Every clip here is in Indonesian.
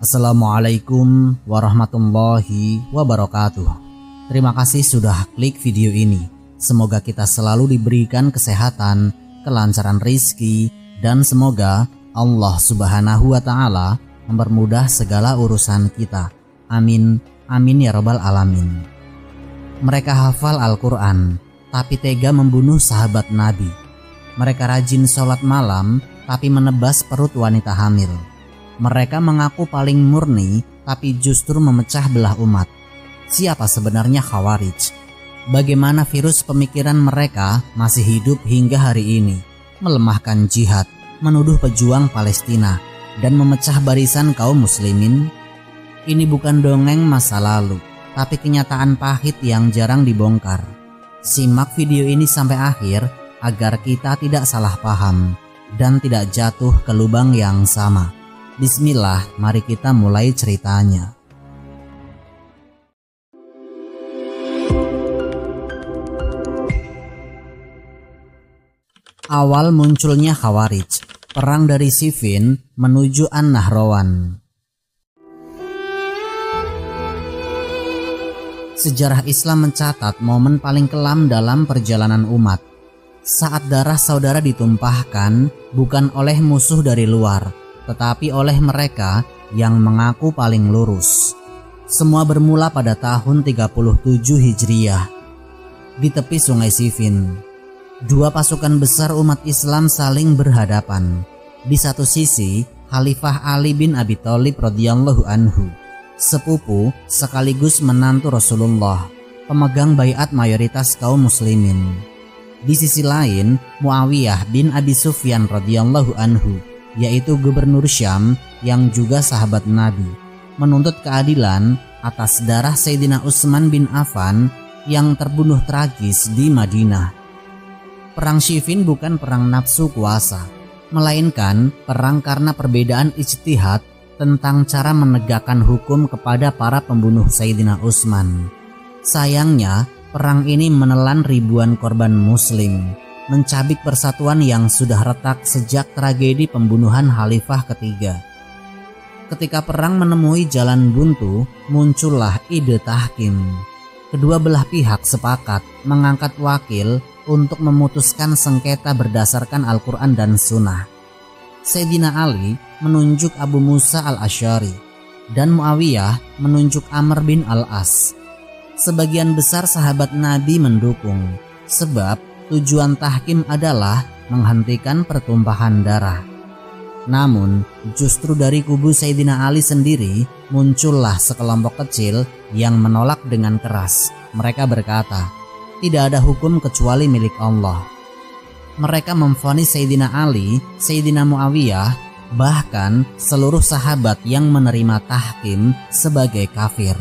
Assalamualaikum warahmatullahi wabarakatuh. Terima kasih sudah klik video ini. Semoga kita selalu diberikan kesehatan, kelancaran rizki, dan semoga Allah Subhanahu wa Ta'ala mempermudah segala urusan kita. Amin, amin ya rabbal alamin. Mereka hafal Al-Quran, tapi tega membunuh sahabat Nabi. Mereka rajin sholat malam, tapi menebas perut wanita hamil. Mereka mengaku paling murni, tapi justru memecah belah umat. Siapa sebenarnya Khawarij? Bagaimana virus pemikiran mereka masih hidup hingga hari ini, melemahkan jihad, menuduh pejuang Palestina, dan memecah barisan kaum muslimin? Ini bukan dongeng masa lalu, tapi kenyataan pahit yang jarang dibongkar. Simak video ini sampai akhir agar kita tidak salah paham dan tidak jatuh ke lubang yang sama. Bismillah, mari kita mulai ceritanya. Awal munculnya Khawarij, perang dari Siffin menuju An-Nahrawan. Sejarah Islam mencatat momen paling kelam dalam perjalanan umat, saat darah saudara ditumpahkan bukan oleh musuh dari luar, tetapi oleh mereka yang mengaku paling lurus. Semua bermula pada tahun 37 Hijriah. Di tepi sungai Siffin, dua pasukan besar umat Islam saling berhadapan. Di satu sisi, Khalifah Ali bin Abi Thalib radhiyallahu anhu, sepupu sekaligus menantu Rasulullah, pemegang baiat mayoritas kaum muslimin. Di sisi lain, Muawiyah bin Abi Sufyan radhiyallahu anhu, yaitu gubernur Syam yang juga sahabat Nabi, menuntut keadilan atas darah Sayyidina Utsman bin Affan yang terbunuh tragis di Madinah. Perang Siffin bukan perang nafsu kuasa, melainkan perang karena perbedaan ijtihad tentang cara menegakkan hukum kepada para pembunuh Sayyidina Utsman. Sayangnya, perang ini menelan ribuan korban muslim, mencabik persatuan yang sudah retak sejak tragedi pembunuhan Khalifah ketiga. Ketika perang menemui jalan buntu, muncullah ide tahkim. Kedua belah pihak sepakat mengangkat wakil untuk memutuskan sengketa berdasarkan Al-Quran dan Sunnah. Sayyidina Ali menunjuk Abu Musa al-Asy'ari dan Muawiyah menunjuk Amr bin al-As. Sebagian besar sahabat Nabi mendukung, sebab tujuan tahkim adalah menghentikan pertumpahan darah. Namun, justru dari kubu Sayyidina Ali sendiri muncullah sekelompok kecil yang menolak dengan keras. Mereka berkata, tidak ada hukum kecuali milik Allah. Mereka memvonis Sayyidina Ali, Sayyidina Muawiyah, bahkan seluruh sahabat yang menerima tahkim sebagai kafir.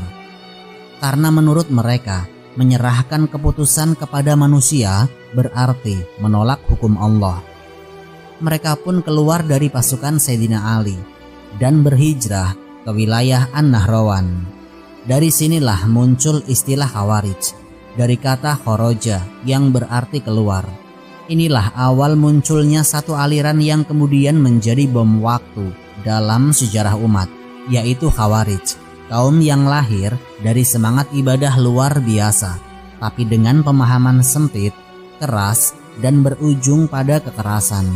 Karena menurut mereka, menyerahkan keputusan kepada manusia berarti menolak hukum Allah. Mereka pun keluar dari pasukan Sayyidina Ali dan berhijrah ke wilayah An-Nahrawan. Dari sinilah muncul istilah Khawarij, dari kata kharaja yang berarti keluar. Inilah awal munculnya satu aliran yang kemudian menjadi bom waktu dalam sejarah umat, yaitu Khawarij. Kaum yang lahir dari semangat ibadah luar biasa, tapi dengan pemahaman sempit, keras, dan berujung pada kekerasan.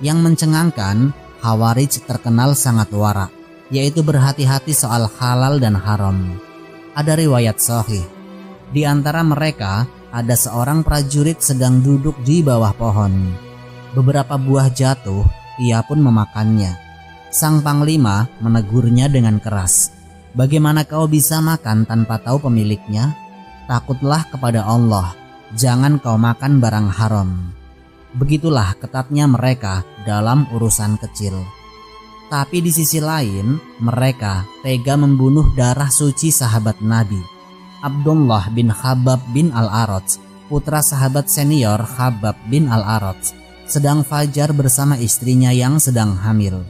Yang mencengangkan, Khawarij terkenal sangat warak, yaitu berhati-hati soal halal dan haram. Ada riwayat sahih. Di antara mereka, ada seorang prajurit sedang duduk di bawah pohon. Beberapa buah jatuh, ia pun memakannya. Sang panglima menegurnya dengan keras. Bagaimana kau bisa makan tanpa tahu pemiliknya? Takutlah kepada Allah, jangan kau makan barang haram. Begitulah ketatnya mereka dalam urusan kecil. Tapi di sisi lain, mereka tega membunuh darah suci sahabat Nabi, Abdullah bin Khabbab bin Al-Arat, putra sahabat senior Khabbab bin Al-Arat, sedang fajar bersama istrinya yang sedang hamil.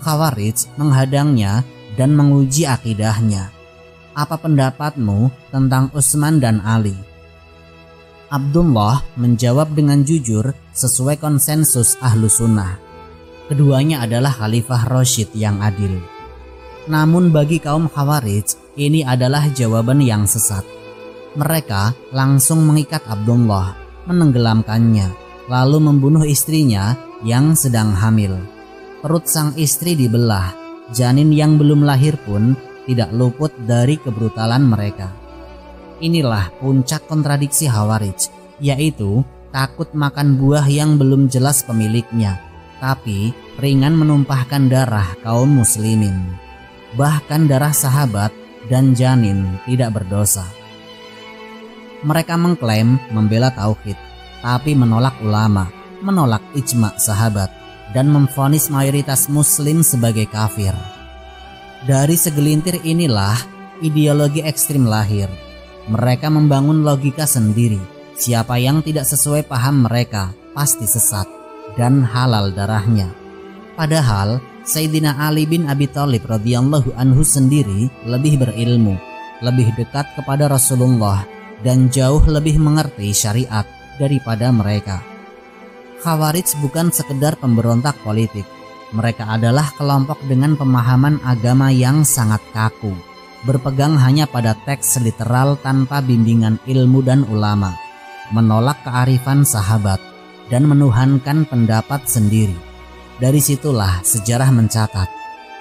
Khawarij menghadangnya dan menguji akidahnya. Apa pendapatmu tentang Utsman dan Ali? Abdullah menjawab dengan jujur sesuai konsensus ahlu sunnah. Keduanya adalah Khalifah Rasyid yang adil. Namun bagi kaum Khawarij, ini adalah jawaban yang sesat. Mereka langsung mengikat Abdullah, menenggelamkannya, lalu membunuh istrinya yang sedang hamil. Perut sang istri dibelah, janin yang belum lahir pun tidak luput dari kebrutalan mereka. Inilah puncak kontradiksi Khawarij, yaitu takut makan buah yang belum jelas pemiliknya, tapi ringan menumpahkan darah kaum muslimin. Bahkan darah sahabat dan janin tidak berdosa. Mereka mengklaim membela tauhid, tapi menolak ulama, menolak ijma sahabat, dan memvonis mayoritas muslim sebagai kafir. Dari segelintir inilah ideologi ekstrim lahir. Mereka membangun logika sendiri. Siapa yang tidak sesuai paham mereka pasti sesat dan halal darahnya. Padahal Sayyidina Ali bin Abi Thalib radhiyallahu anhu sendiri lebih berilmu, lebih dekat kepada Rasulullah, dan jauh lebih mengerti syariat daripada mereka. Khawarij bukan sekedar pemberontak politik. Mereka adalah kelompok dengan pemahaman agama yang sangat kaku, berpegang hanya pada teks literal tanpa bimbingan ilmu dan ulama, menolak kearifan sahabat, dan menuhankan pendapat sendiri. Dari situlah sejarah mencatat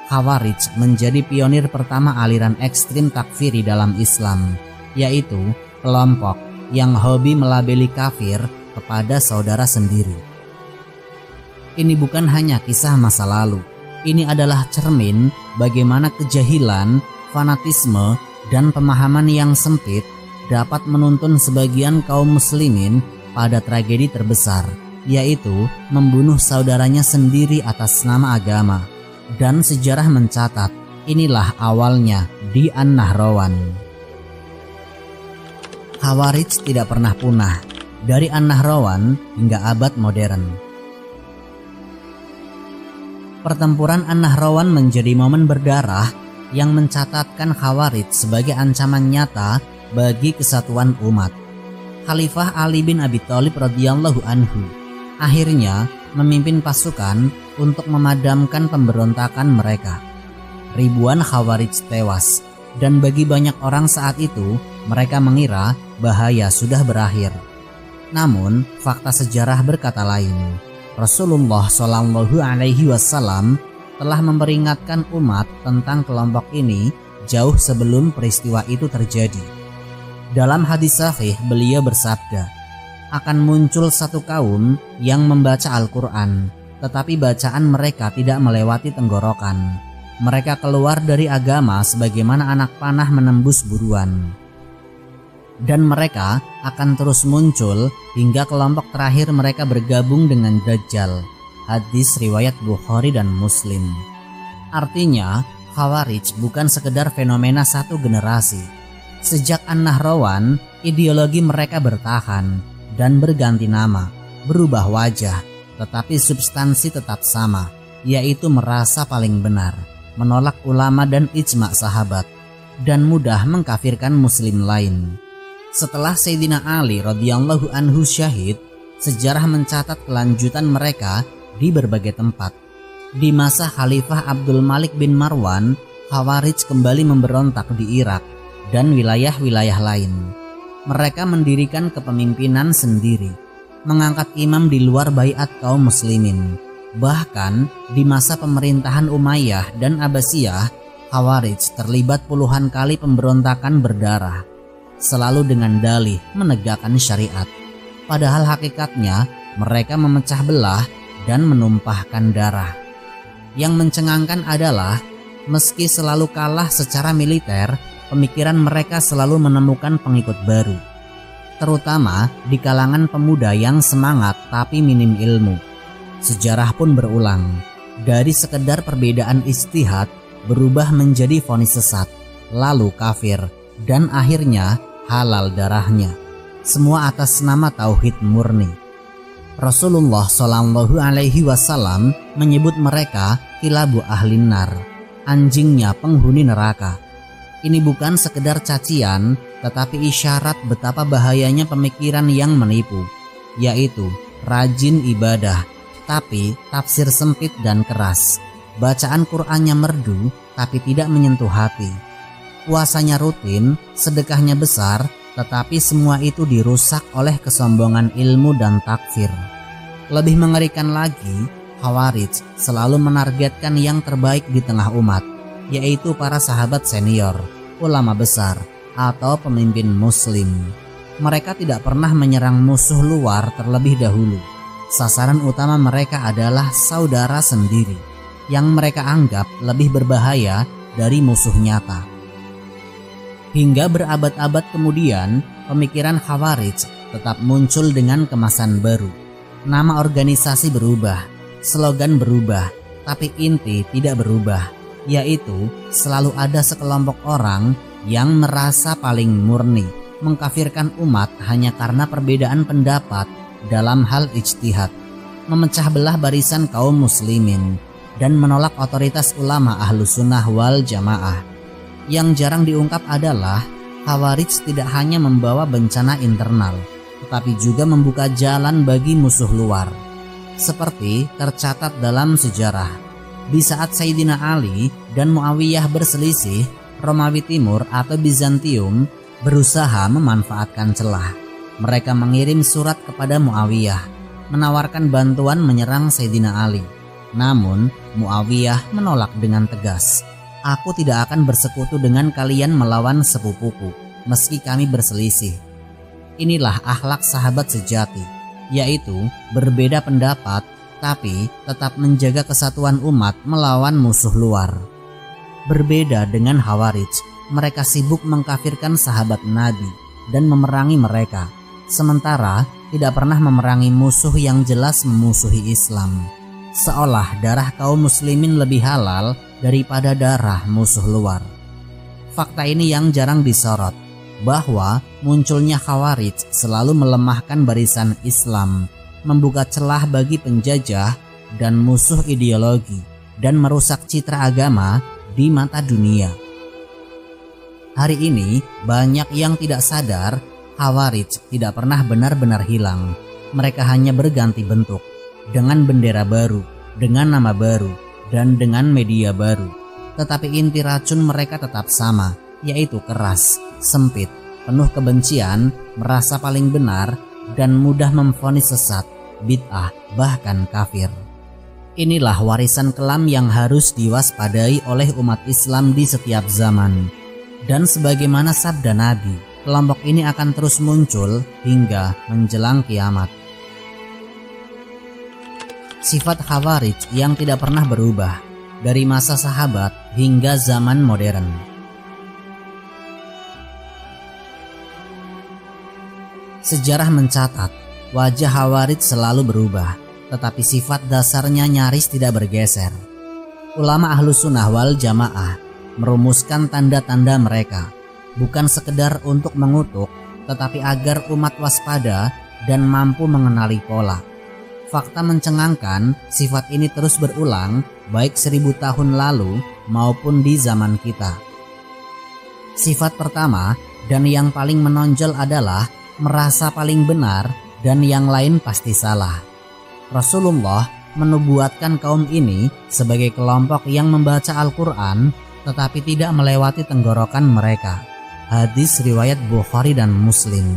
Khawarij menjadi pionir pertama aliran ekstrim takfiri dalam Islam, yaitu kelompok yang hobi melabeli kafir kepada saudara sendiri. Ini bukan hanya kisah masa lalu. Ini adalah cermin bagaimana kejahilan, fanatisme, dan pemahaman yang sempit dapat menuntun sebagian kaum muslimin pada tragedi terbesar, yaitu membunuh saudaranya sendiri atas nama agama. Dan sejarah mencatat inilah awalnya di An-Nahrawan. Khawarij tidak pernah punah dari An-Nahrawan hingga abad modern. Pertempuran An-Nahrawan menjadi momen berdarah yang mencatatkan Khawarij sebagai ancaman nyata bagi kesatuan umat. Khalifah Ali bin Abi Thalib radhiyallahu anhu akhirnya memimpin pasukan untuk memadamkan pemberontakan mereka. Ribuan Khawarij tewas, dan bagi banyak orang saat itu mereka mengira bahaya sudah berakhir. Namun fakta sejarah berkata lain. Rasulullah Shallallahu Alaihi Wasallam telah memperingatkan umat tentang kelompok ini jauh sebelum peristiwa itu terjadi. Dalam hadis sahih beliau bersabda, akan muncul satu kaum yang membaca Al-Quran, tetapi bacaan mereka tidak melewati tenggorokan. Mereka keluar dari agama sebagaimana anak panah menembus buruan. Dan mereka akan terus muncul hingga kelompok terakhir mereka bergabung dengan Dajjal. Hadis riwayat Bukhari dan Muslim. Artinya, Khawarij bukan sekedar fenomena satu generasi. Sejak An-Nahrawan, ideologi mereka bertahan dan berganti nama, berubah wajah, tetapi substansi tetap sama, yaitu merasa paling benar, menolak ulama dan ijma sahabat, dan mudah mengkafirkan muslim lain. Setelah Sayyidina Ali radhiyallahu anhu syahid, sejarah mencatat kelanjutan mereka di berbagai tempat. Di masa Khalifah Abdul Malik bin Marwan, Khawarij kembali memberontak di Irak dan wilayah-wilayah lain. Mereka mendirikan kepemimpinan sendiri, mengangkat imam di luar baiat kaum muslimin. Bahkan di masa pemerintahan Umayyah dan Abbasiyah, Khawarij terlibat puluhan kali pemberontakan berdarah, selalu dengan dalih menegakkan syariat. Padahal hakikatnya mereka memecah belah dan menumpahkan darah. Yang mencengangkan adalah meski selalu kalah secara militer, pemikiran mereka selalu menemukan pengikut baru, terutama di kalangan pemuda yang semangat tapi minim ilmu. Sejarah pun berulang, dari sekedar perbedaan ijtihad berubah menjadi vonis sesat, lalu kafir, dan akhirnya halal darahnya, semua atas nama tauhid murni. Rasulullah Shallallahu Alaihi Wasallam menyebut mereka kilabu ahlin nar, anjingnya penghuni neraka. Ini bukan sekedar cacian, tetapi isyarat betapa bahayanya pemikiran yang menipu, yaitu rajin ibadah, tapi tafsir sempit dan keras. Bacaan Qur'annya merdu, tapi tidak menyentuh hati. Puasanya rutin, sedekahnya besar, tetapi semua itu dirusak oleh kesombongan ilmu dan takfir. Lebih mengerikan lagi, Khawarij selalu menargetkan yang terbaik di tengah umat, yaitu para sahabat senior, ulama besar, atau pemimpin muslim. Mereka tidak pernah menyerang musuh luar terlebih dahulu. Sasaran utama mereka adalah saudara sendiri, yang mereka anggap lebih berbahaya dari musuh nyata. Hingga berabad-abad kemudian, pemikiran Khawarij tetap muncul dengan kemasan baru. Nama organisasi berubah, slogan berubah, tapi inti tidak berubah, yaitu selalu ada sekelompok orang yang merasa paling murni, mengkafirkan umat hanya karena perbedaan pendapat dalam hal ijtihad, memecah belah barisan kaum muslimin, dan menolak otoritas ulama Ahlus Sunnah wal Jamaah. Yang jarang diungkap adalah Khawarij tidak hanya membawa bencana internal, tetapi juga membuka jalan bagi musuh luar. Seperti tercatat dalam sejarah, di saat Sayyidina Ali dan Muawiyah berselisih, Romawi Timur atau Bizantium berusaha memanfaatkan celah. Mereka mengirim surat kepada Muawiyah, menawarkan bantuan menyerang Sayyidina Ali. Namun Muawiyah menolak dengan tegas. Aku tidak akan bersekutu dengan kalian melawan sepupuku, meski kami berselisih. Inilah akhlak sahabat sejati, yaitu berbeda pendapat tapi tetap menjaga kesatuan umat melawan musuh luar. Berbeda dengan Khawarij, mereka sibuk mengkafirkan sahabat Nabi dan memerangi mereka, sementara tidak pernah memerangi musuh yang jelas memusuhi Islam. Seolah darah kaum muslimin lebih halal daripada darah musuh luar. Fakta ini yang jarang disorot, bahwa munculnya Khawarij selalu melemahkan barisan Islam, membuka celah bagi penjajah dan musuh ideologi, dan merusak citra agama di mata dunia. Hari ini banyak yang tidak sadar Khawarij tidak pernah benar-benar hilang. Mereka hanya berganti bentuk, dengan bendera baru, dengan nama baru, dan dengan media baru. Tetapi inti racun mereka tetap sama, yaitu keras, sempit, penuh kebencian, merasa paling benar, dan mudah memvonis sesat, bid'ah, bahkan kafir. Inilah warisan kelam yang harus diwaspadai oleh umat Islam di setiap zaman. Dan sebagaimana sabda Nabi, kelompok ini akan terus muncul hingga menjelang kiamat. Sifat Khawarij yang tidak pernah berubah dari masa sahabat hingga zaman modern. Sejarah mencatat wajah Khawarij selalu berubah, tetapi sifat dasarnya nyaris tidak bergeser. Ulama Ahlus Sunnah wal Jamaah merumuskan tanda-tanda mereka, bukan sekedar untuk mengutuk, tetapi agar umat waspada dan mampu mengenali pola. Fakta mencengangkan, sifat ini terus berulang baik 1000 tahun lalu maupun di zaman kita. Sifat pertama dan yang paling menonjol adalah merasa paling benar dan yang lain pasti salah. Rasulullah menubuatkan kaum ini sebagai kelompok yang membaca Al-Quran tetapi tidak melewati tenggorokan mereka. Hadis riwayat Bukhari dan Muslim.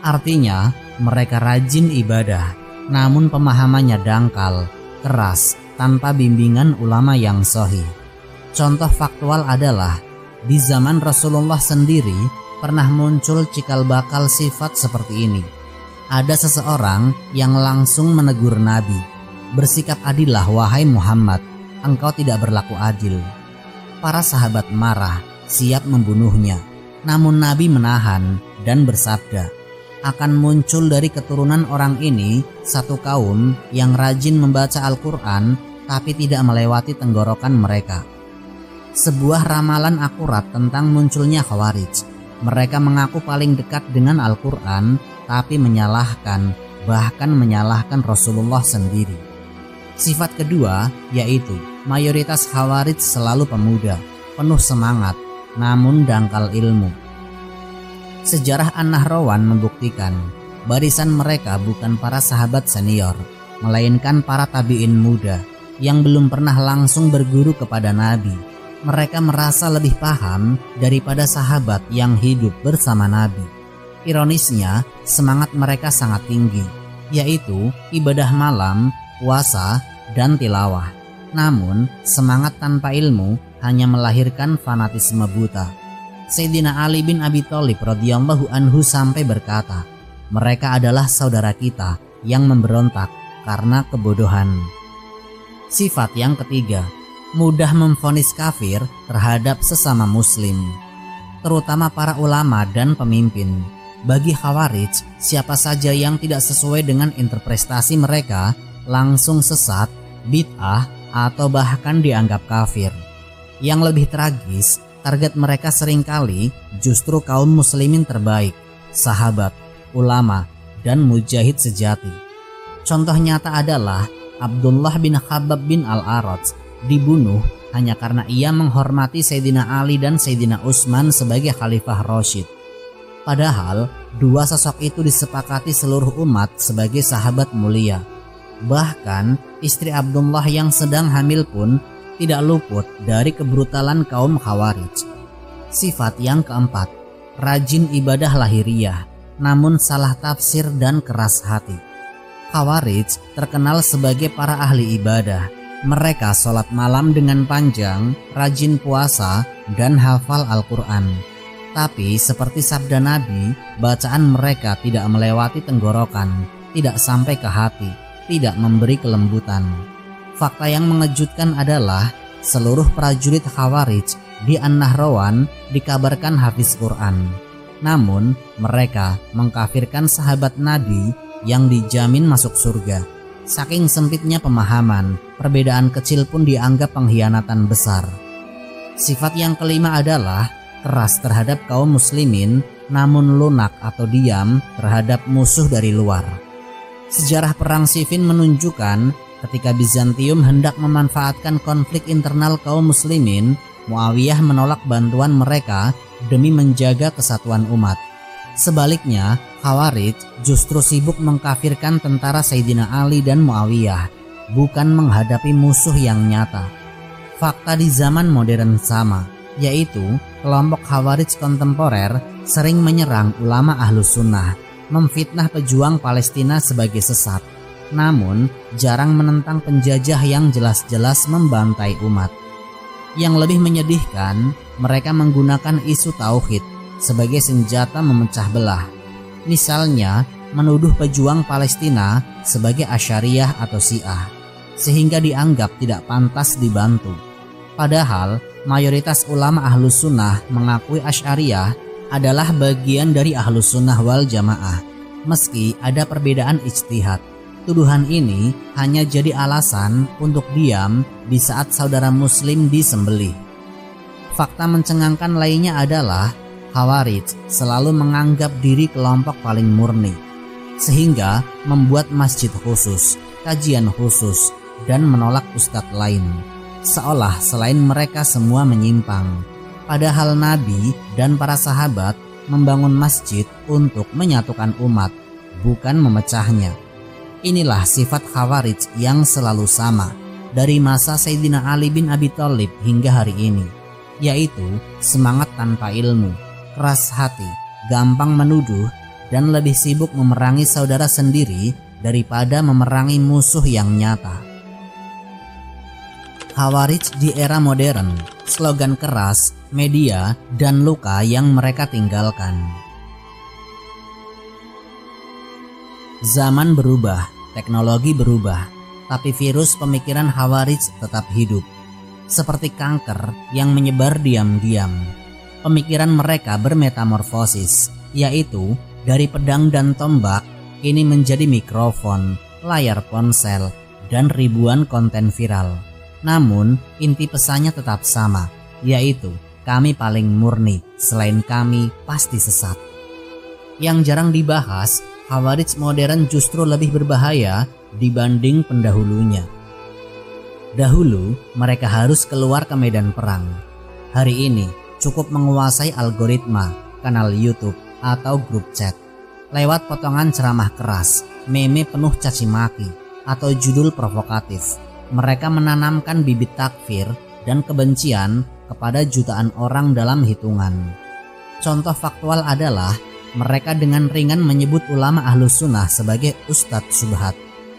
Artinya mereka rajin ibadah, namun pemahamannya dangkal, keras, tanpa bimbingan ulama yang sahih. Contoh faktual adalah di zaman Rasulullah sendiri pernah muncul cikal bakal sifat seperti ini. Ada seseorang yang langsung menegur Nabi, "Bersikap adillah wahai Muhammad, engkau tidak berlaku adil." Para sahabat marah, siap membunuhnya. Namun Nabi menahan dan bersabda, akan muncul dari keturunan orang ini satu kaum yang rajin membaca Al-Quran tapi tidak melewati tenggorokan mereka. Sebuah ramalan akurat tentang munculnya Khawarij. Mereka mengaku paling dekat dengan Al-Quran tapi menyalahkan, bahkan menyalahkan Rasulullah sendiri. Sifat kedua yaitu mayoritas Khawarij selalu pemuda, penuh semangat, namun dangkal ilmu. Sejarah An-Nahrawan membuktikan barisan mereka bukan para sahabat senior, melainkan para tabi'in muda yang belum pernah langsung berguru kepada Nabi, Mereka merasa lebih paham daripada sahabat yang hidup bersama Nabi. Ironisnya, semangat mereka sangat tinggi, yaitu ibadah malam, puasa, dan tilawah. Namun, semangat tanpa ilmu hanya melahirkan fanatisme buta. Sayyidina Ali bin Abi Thalib radhiyallahu anhu sampai berkata, "Mereka adalah saudara kita yang memberontak karena kebodohan." Sifat yang ketiga, mudah memvonis kafir terhadap sesama muslim, terutama para ulama dan pemimpin. Bagi Khawarij, siapa saja yang tidak sesuai dengan interpretasi mereka langsung sesat, bid'ah, atau bahkan dianggap kafir. Yang lebih tragis, target mereka seringkali justru kaum muslimin terbaik, sahabat, ulama, dan mujahid sejati. Contoh nyata adalah Abdullah bin Khabbab bin Al-Arat dibunuh hanya karena ia menghormati Sayyidina Ali dan Sayyidina Utsman sebagai Khalifah Rasyid. Padahal dua sosok itu disepakati seluruh umat sebagai sahabat mulia. Bahkan istri Abdullah yang sedang hamil pun tidak luput dari kebrutalan kaum Khawarij. Sifat yang keempat, rajin ibadah lahiriah, namun salah tafsir dan keras hati. Khawarij terkenal sebagai para ahli ibadah. Mereka sholat malam dengan panjang, rajin puasa, dan hafal Al-Quran. Tapi seperti sabda Nabi, bacaan mereka tidak melewati tenggorokan, tidak sampai ke hati, tidak memberi kelembutan. Fakta yang mengejutkan adalah seluruh prajurit Khawarij di An-Nahrawan dikabarkan hafiz Quran. Namun mereka mengkafirkan sahabat Nabi yang dijamin masuk surga. Saking sempitnya pemahaman, perbedaan kecil pun dianggap pengkhianatan besar. Sifat yang kelima adalah keras terhadap kaum muslimin, namun lunak atau diam terhadap musuh dari luar. Sejarah perang Siffin menunjukkan ketika Bizantium hendak memanfaatkan konflik internal kaum muslimin, Muawiyah menolak bantuan mereka demi menjaga kesatuan umat. Sebaliknya, Khawarij justru sibuk mengkafirkan tentara Sayyidina Ali dan Muawiyah, bukan menghadapi musuh yang nyata. Fakta di zaman modern sama, yaitu kelompok Khawarij kontemporer sering menyerang ulama Ahlus Sunnah, memfitnah pejuang Palestina sebagai sesat, namun jarang menentang penjajah yang jelas-jelas membantai umat. Yang lebih menyedihkan, mereka menggunakan isu tauhid sebagai senjata memecah belah. Misalnya, menuduh pejuang Palestina sebagai Asy'ariyah atau Syiah, sehingga dianggap tidak pantas dibantu. Padahal, mayoritas ulama Ahlus Sunnah mengakui Asy'ariyah adalah bagian dari Ahlus Sunnah wal Jamaah, meski ada perbedaan ijtihad. Tuduhan ini hanya jadi alasan untuk diam di saat saudara muslim disembelih. Fakta mencengangkan lainnya adalah Khawarij selalu menganggap diri kelompok paling murni, sehingga membuat masjid khusus, kajian khusus, dan menolak ustadz lain, seolah selain mereka semua menyimpang. Padahal Nabi dan para sahabat membangun masjid untuk menyatukan umat, bukan memecahnya. Inilah sifat Khawarij yang selalu sama dari masa Sayyidina Ali bin Abi Thalib hingga hari ini, yaitu semangat tanpa ilmu, keras hati, gampang menuduh, dan lebih sibuk memerangi saudara sendiri daripada memerangi musuh yang nyata. Khawarij di era modern, slogan keras, media, dan luka yang mereka tinggalkan. Zaman berubah, teknologi berubah, tapi virus pemikiran Khawarij tetap hidup. Seperti kanker yang menyebar diam-diam, pemikiran mereka bermetamorfosis, yaitu dari pedang dan tombak kini menjadi mikrofon, layar ponsel, dan ribuan konten viral. Namun inti pesannya tetap sama, yaitu kami paling murni, selain kami pasti sesat. Yang jarang dibahas, Khawarij modern justru lebih berbahaya dibanding pendahulunya. Dahulu mereka harus keluar ke medan perang. Hari ini cukup menguasai algoritma, kanal YouTube, atau grup chat. Lewat potongan ceramah keras, meme penuh caci maki, atau judul provokatif, mereka menanamkan bibit takfir dan kebencian kepada jutaan orang dalam hitungan. Contoh faktual adalah mereka dengan ringan menyebut ulama Ahlus Sunnah sebagai ustadz syubhat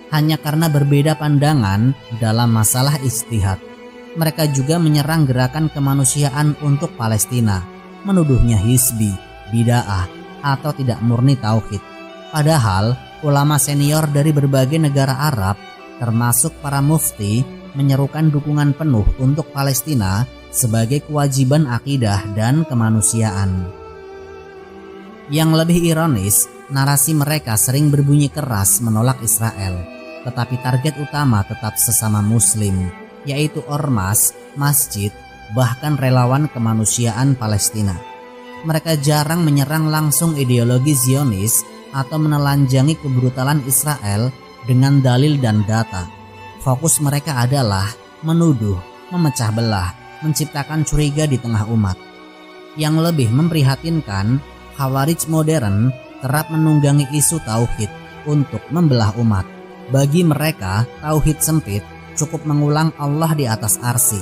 hanya karena berbeda pandangan dalam masalah ijtihad. Mereka juga menyerang gerakan kemanusiaan untuk Palestina, menuduhnya hizbi, bid'ah, atau tidak murni tauhid. Padahal ulama senior dari berbagai negara Arab, termasuk para mufti, menyerukan dukungan penuh untuk Palestina sebagai kewajiban akidah dan kemanusiaan. Yang lebih ironis, narasi mereka sering berbunyi keras menolak Israel, tetapi target utama tetap sesama muslim, yaitu ormas, masjid, bahkan relawan kemanusiaan Palestina. Mereka jarang menyerang langsung ideologi Zionis atau menelanjangi kebrutalan Israel dengan dalil dan data. Fokus mereka adalah menuduh, memecah belah, menciptakan curiga di tengah umat. Yang lebih memprihatinkan, Khawarij modern kerap menunggangi isu tauhid untuk membelah umat. Bagi mereka, tauhid sempit cukup mengulang Allah di atas arsy.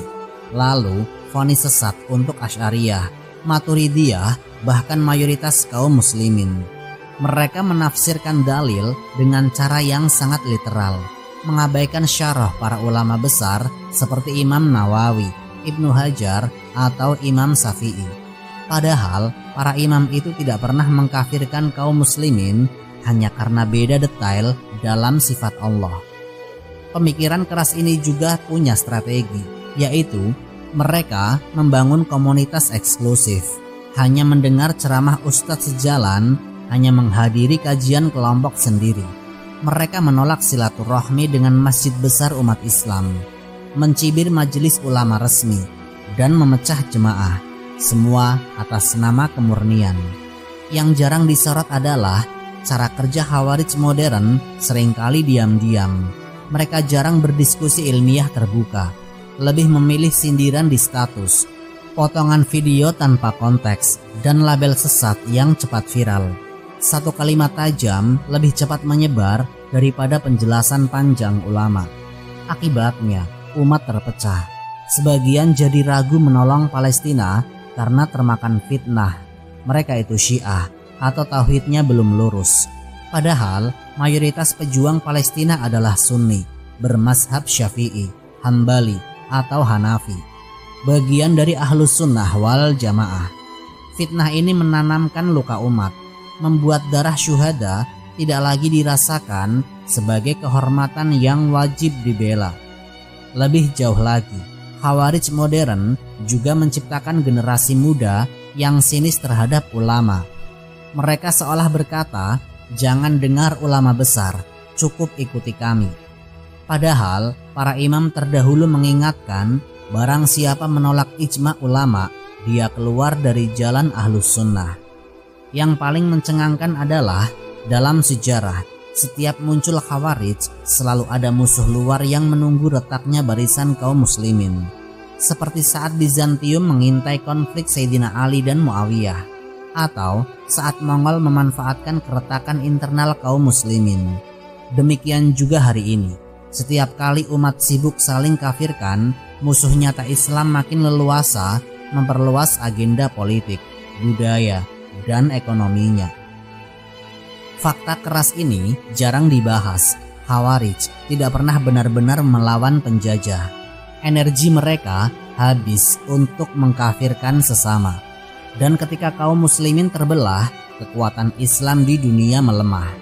Lalu, vonis sesat untuk Asy'ariyah, Maturidiyah, bahkan mayoritas kaum muslimin. Mereka menafsirkan dalil dengan cara yang sangat literal, mengabaikan syarah para ulama besar seperti Imam Nawawi, Ibnu Hajar, atau Imam Syafi'i. Padahal para imam itu tidak pernah mengkafirkan kaum muslimin hanya karena beda detail dalam sifat Allah. Pemikiran keras ini juga punya strategi, yaitu mereka membangun komunitas eksklusif, hanya mendengar ceramah ustadz sejalan, hanya menghadiri kajian kelompok sendiri. Mereka menolak silaturahmi dengan masjid besar umat Islam, mencibir majelis ulama resmi, dan memecah jemaah. Semua atas nama kemurnian. Yang jarang disorot adalah cara kerja Khawarij modern seringkali diam-diam. Mereka jarang berdiskusi ilmiah terbuka, lebih memilih sindiran di status, potongan video tanpa konteks, dan label sesat yang cepat viral. Satu kalimat tajam lebih cepat menyebar daripada penjelasan panjang ulama. Akibatnya, umat terpecah. Sebagian jadi ragu menolong Palestina karena termakan fitnah, mereka itu Syiah atau tauhidnya belum lurus. Padahal mayoritas pejuang Palestina adalah Sunni, bermazhab Syafi'i, Hambali, atau Hanafi, bagian dari Ahlus Sunnah wal Jamaah. Fitnah ini menanamkan luka umat, membuat darah syuhada tidak lagi dirasakan sebagai kehormatan yang wajib dibela. Lebih jauh lagi, Khawarij modern juga menciptakan generasi muda yang sinis terhadap ulama. Mereka seolah berkata, jangan dengar ulama besar, cukup ikuti kami. Padahal para imam terdahulu mengingatkan, barang siapa menolak ijma ulama, dia keluar dari jalan Ahlus Sunnah. Yang paling mencengangkan adalah dalam sejarah, setiap muncul Khawarij selalu ada musuh luar yang menunggu retaknya barisan kaum muslimin. Seperti saat Bizantium mengintai konflik Sayyidina Ali dan Muawiyah, atau saat Mongol memanfaatkan keretakan internal kaum muslimin. Demikian juga hari ini, setiap kali umat sibuk saling kafirkan, musuh nyata Islam makin leluasa memperluas agenda politik, budaya, dan ekonominya. Fakta keras ini jarang dibahas. Khawarij tidak pernah benar-benar melawan penjajah. Energi mereka habis untuk mengkafirkan sesama. Dan ketika kaum muslimin terbelah, kekuatan Islam di dunia melemah.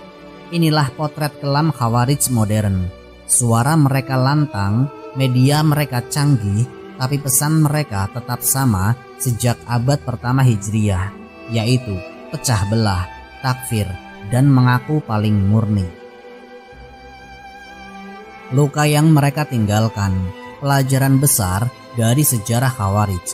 Inilah potret kelam Khawarij modern. Suara mereka lantang, media mereka canggih, tapi pesan mereka tetap sama sejak abad pertama Hijriah, yaitu pecah belah, takfir, dan mengaku paling murni. Luka yang mereka tinggalkan, pelajaran besar dari sejarah Khawarij.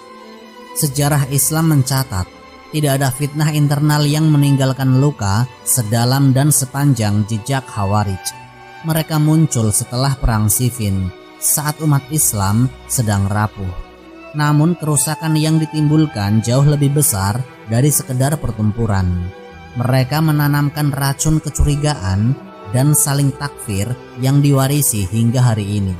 Sejarah Islam mencatat, tidak ada fitnah internal yang meninggalkan luka sedalam dan sepanjang jejak Khawarij. Mereka muncul setelah Perang Siffin, saat umat Islam sedang rapuh. Namun kerusakan yang ditimbulkan jauh lebih besar dari sekedar pertempuran. Mereka menanamkan racun kecurigaan dan saling takfir yang diwarisi hingga hari ini.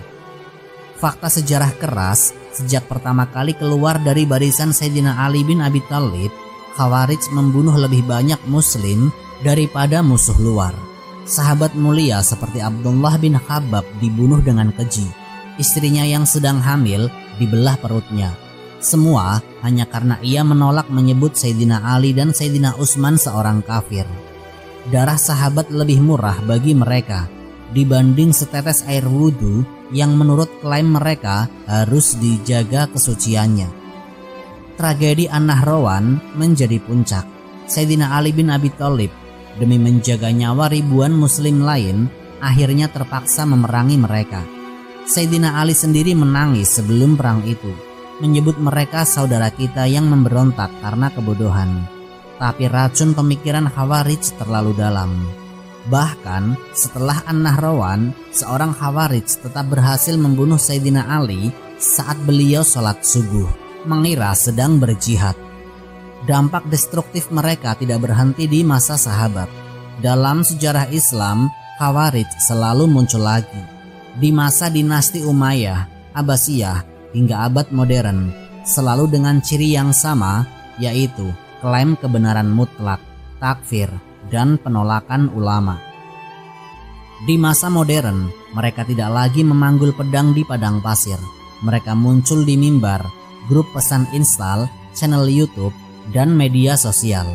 Fakta sejarah keras Sejak pertama kali keluar dari barisan Sayyidina Ali bin Abi Thalib, Khawarij membunuh lebih banyak muslim daripada musuh luar. Sahabat mulia seperti Abdullah bin Khabbab dibunuh dengan keji. Istrinya yang sedang hamil dibelah perutnya. Semua hanya karena ia menolak menyebut Sayyidina Ali dan Sayyidina Utsman seorang kafir. Darah sahabat lebih murah bagi mereka dibanding setetes air wudhu yang menurut klaim mereka harus dijaga kesuciannya. Tragedi An-Nahrawan menjadi puncak. Sayyidina Ali bin Abi Thalib demi menjaga nyawa ribuan muslim lain akhirnya terpaksa memerangi mereka. Sayyidina Ali sendiri menangis sebelum perang itu, menyebut mereka saudara kita yang memberontak karena kebodohan. Tapi racun pemikiran Khawarij terlalu dalam. Bahkan setelah An-Nahrawan, seorang Khawarij tetap berhasil membunuh Sayyidina Ali saat beliau sholat subuh, mengira sedang berjihad. Dampak destruktif mereka tidak berhenti di masa sahabat. Dalam sejarah Islam, Khawarij selalu muncul lagi. Di masa dinasti Umayyah, Abbasiyah, hingga abad modern, selalu dengan ciri yang sama, yaitu klaim kebenaran mutlak, takfir, dan penolakan ulama. Di masa modern, mereka tidak lagi memanggul pedang di padang pasir. Mereka muncul di mimbar, grup pesan instal, channel YouTube, dan media sosial.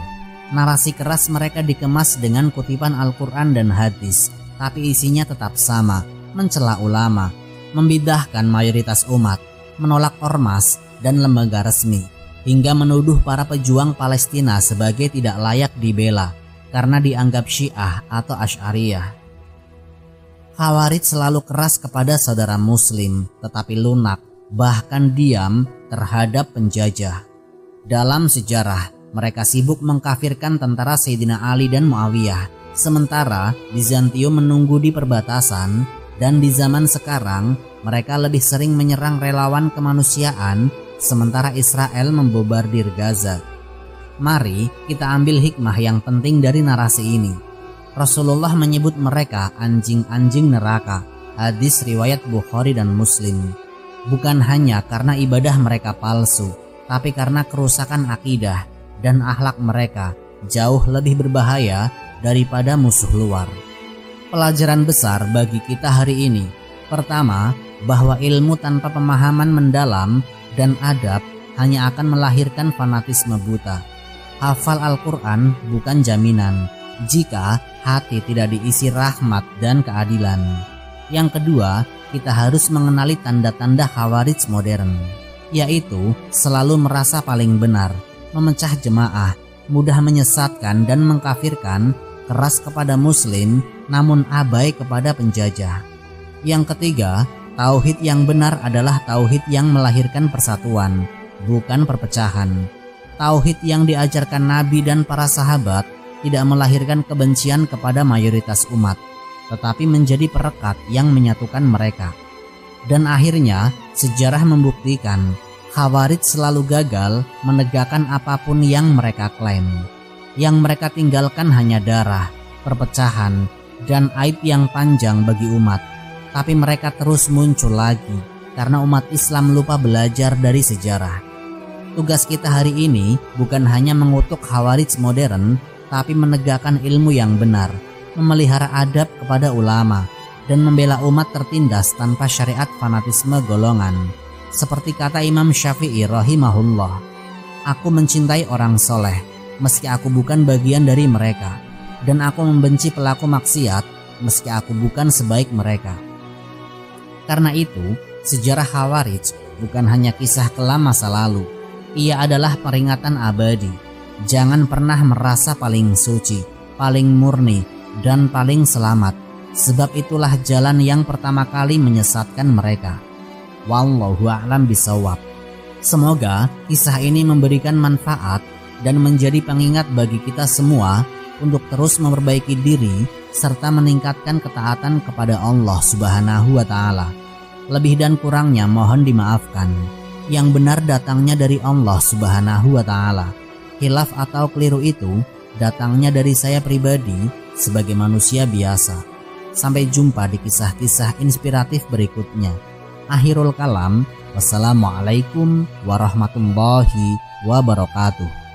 Narasi keras mereka dikemas dengan kutipan Al-Quran dan hadis, tapi isinya tetap sama, mencela ulama, membidahkan mayoritas umat, menolak ormas dan lembaga resmi, hingga menuduh para pejuang Palestina sebagai tidak layak dibela karena dianggap Syiah atau Asy'ariyah. Khawarij selalu keras kepada saudara muslim, tetapi lunak, bahkan diam terhadap penjajah. Dalam sejarah, mereka sibuk mengkafirkan tentara Sayyidina Ali dan Muawiyah, sementara Bizantium menunggu di perbatasan, dan di zaman sekarang mereka lebih sering menyerang relawan kemanusiaan, sementara Israel membobardir Gaza. Mari kita ambil hikmah yang penting dari narasi ini. Rasulullah menyebut mereka anjing-anjing neraka, hadis riwayat Bukhari dan Muslim. Bukan hanya karena ibadah mereka palsu, tapi karena kerusakan akidah dan akhlak mereka jauh lebih berbahaya daripada musuh luar. Pelajaran besar bagi kita hari ini. Pertama, bahwa ilmu tanpa pemahaman mendalam dan adab hanya akan melahirkan fanatisme buta. Hafal Al-Quran bukan jaminan jika hati tidak diisi rahmat dan keadilan. Yang kedua, kita harus mengenali tanda-tanda Khawarij modern, yaitu selalu merasa paling benar, memecah jemaah, mudah menyesatkan dan mengkafirkan, keras kepada muslim namun abai kepada penjajah. Yang ketiga, tauhid yang benar adalah tauhid yang melahirkan persatuan, bukan perpecahan. Tauhid yang diajarkan Nabi dan para sahabat tidak melahirkan kebencian kepada mayoritas umat, tetapi menjadi perekat yang menyatukan mereka. Dan akhirnya, sejarah membuktikan Khawarij selalu gagal menegakkan apapun yang mereka klaim. Yang mereka tinggalkan hanya darah, perpecahan, dan aib yang panjang bagi umat. Tapi mereka terus muncul lagi karena umat Islam lupa belajar dari sejarah. Tugas kita hari ini bukan hanya mengutuk Khawarij modern, tapi menegakkan ilmu yang benar, memelihara adab kepada ulama, dan membela umat tertindas tanpa syariat fanatisme golongan. Seperti kata Imam Syafi'i rahimahullah, "Aku mencintai orang soleh, meski aku bukan bagian dari mereka, dan aku membenci pelaku maksiat, meski aku bukan sebaik mereka." Karena itu, sejarah Khawarij bukan hanya kisah kelam masa lalu. Ia adalah peringatan abadi. Jangan pernah merasa paling suci, paling murni, dan paling selamat, sebab itulah jalan yang pertama kali menyesatkan mereka. Wallahu a'lam bishawab. Semoga kisah ini memberikan manfaat dan menjadi pengingat bagi kita semua untuk terus memperbaiki diri serta meningkatkan ketaatan kepada Allah Subhanahu wa Ta'ala. Lebih dan kurangnya mohon dimaafkan. Yang benar datangnya dari Allah Subhanahu wa Ta'ala. Khilaf atau keliru itu datangnya dari saya pribadi sebagai manusia biasa. Sampai jumpa di kisah-kisah inspiratif berikutnya. Akhirul kalam. Wassalamualaikum warahmatullahi wabarakatuh.